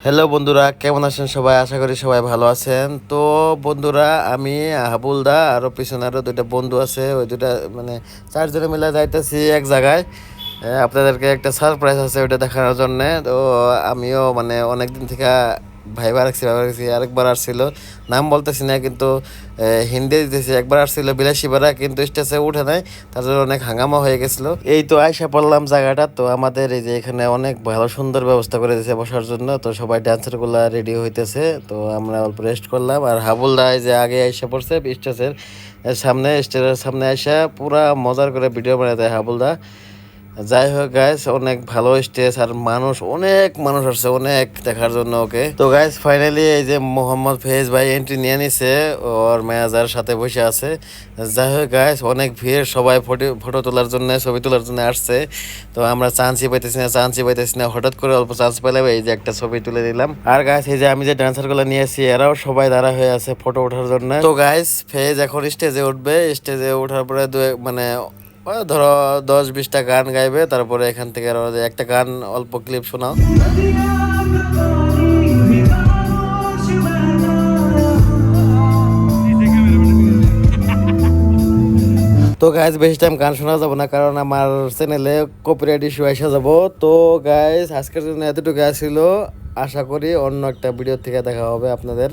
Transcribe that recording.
Hello বন্ধুরা, কেমন আছেন সবাই? আশা করি সবাই ভালো আছেন। তো বন্ধুরা, আমি হাবুলদা আরও পিছনে আরও দুইটা বন্ধু আছে, ওই দুটা মানে চারজনে মিলে যাইতেছি এক জায়গায়। আপনাদেরকে একটা সারপ্রাইজ আছে ওইটা দেখানোর জন্যে। তো আমিও মানে অনেক দিন থেকে ভাইবা রাখছি আরেকবার আসছিল, নাম বলতেছি না কিন্তু হিন্দি দিতেছি। একবার আসছিল বিলাসীপাড়া, কিন্তু স্টেজে উঠে নাই, তার জন্য অনেক হাঙ্গামা হয়ে গেছিল। এই তো আয়সা পড়লাম জায়গাটা। তো আমাদের এই যে এখানে অনেক ভালো সুন্দর ব্যবস্থা করে দিয়েছে বসার জন্য। তো সবাই ডান্সার গুলা রেডি হইতেছে, তো আমরা অল্প রেস্ট করলাম। আর হাবুলদা এই যে আগে আইসা পড়ছে স্টেজের সামনে, স্টেজের সামনে আইসা পুরা মজার করে ভিডিও বানাতে দেয় হাবুলদা। যাই হোক গাইস, অনেক ভালো স্টেজ, আর অনেক মানুষ আসছে অনেক দেখার জন্য ওকে। তো গাইস ফাইনালি এই যে মোহাম্মদ ফেজ ভাই এন্ট্রি নিয়ে নিছে, ওর ম্যানেজার সাথে বসে আছে। যাই হোক গাইস, অনেক ভিড়, সবাই ফটো তোলার জন্য, ছবি তোলার জন্য আসছে। তো আমরা চান্সই পাইতেছি না, হঠাৎ করে অল্প চান্স পেলাম, এই যে একটা ছবি তুলে দিলাম। আর গাইস এই যে আমি যে ডান্সার গুলো নিয়েছি, এরাও সবাই দাঁড়া হয়ে আছে ফটো ওঠার জন্য। তো গাইস ফেজ এখন স্টেজে উঠবে, স্টেজে ওঠার পরে মানে ধরো 10-20টা গান গাইবে, তারপরে এখান থেকে আরো একটা গান অল্প ক্লিপ শোনাও। তো গাইজ বেশি টাইম গান শোনা যাবো না, কারণ আমার চ্যানেলে কপিরাইট ইস্যু এসে যাবো। তো গাইজ আজকের জন্য এতটুকু ছিল। আশা করি অন্য একটা ভিডিও থেকে দেখা হবে আপনাদের।